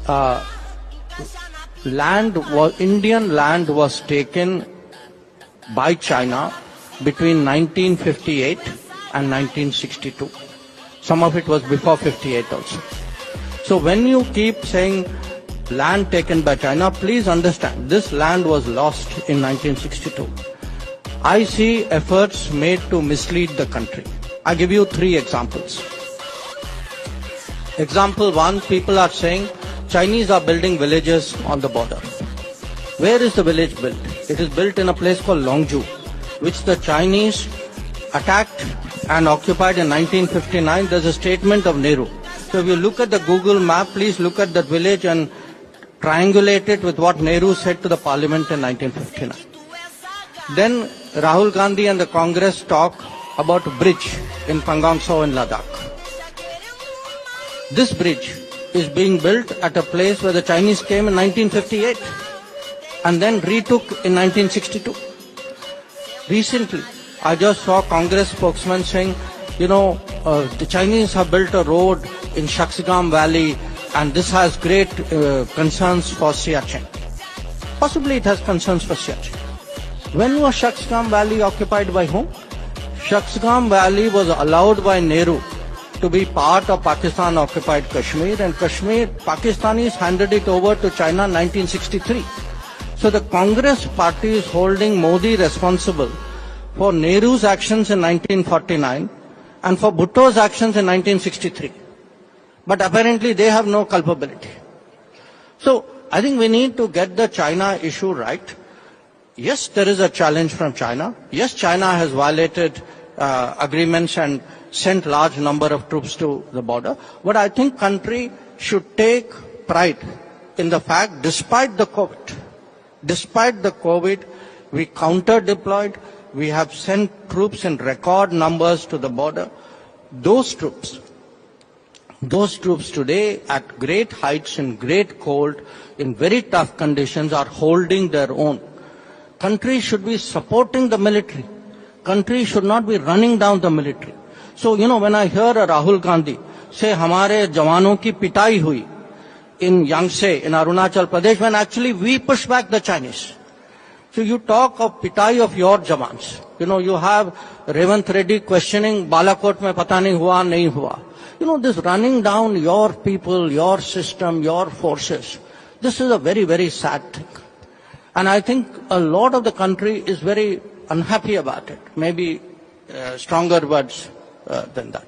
uh, Indian land was taken by China between 1958 and 1962. Some of it was before 58 also. So when you keep saying land taken by China, please understand this land was lost in 1962. I see efforts made to mislead the country. I give you 3 examples. Example 1, people are saying Chinese are building villages on the border. Where is the village built? It is built in a place called Longju, which the Chinese attacked and occupied in 1959. There's a statement of Nehru. So if you look at the Google map, please look at that village and triangulate it with what Nehru said to the parliament in 1959. Then Rahul Gandhi and the Congress talk about a bridge in Pangong Tso in Ladakh. This bridge is being built at a place where the Chinese came in 1958 and then retook in 1962. Recently, I just saw Congress spokesman saying, the Chinese have built a road in Shaksgam Valley and this has great concerns for Siachen. Possibly it has concerns for Siachen. When was Shaksgam Valley occupied by whom? Shaksgam Valley was allowed by Nehru to be part of Pakistan-occupied Kashmir, and Pakistanis handed it over to China in 1963. So the Congress party is holding Modi responsible for Nehru's actions in 1949 and for Bhutto's actions in 1963. But apparently they have no culpability. So I think we need to get the China issue right. Yes, there is a challenge from China. Yes, China has violated agreements and sent large number of troops to the border. But I think country should take pride in the fact, despite the COVID, we counter-deployed, we have sent troops in record numbers to the border. Those troops today at great heights, in great cold, in very tough conditions are holding their own. Country should be supporting the military. Country should not be running down the military. So, when I hear Rahul Gandhi say, "Hamare jawanon ki pitai hui in Yangtze, in Arunachal Pradesh," when actually we push back the Chinese. So you talk of pitai of your jawans. You have Revant Reddy questioning, Balakot mein pata nahi hua, nahi hua. This running down your people, your system, your forces, this is a very, very sad thing. And I think a lot of the country is very unhappy about it. Maybe stronger words than that.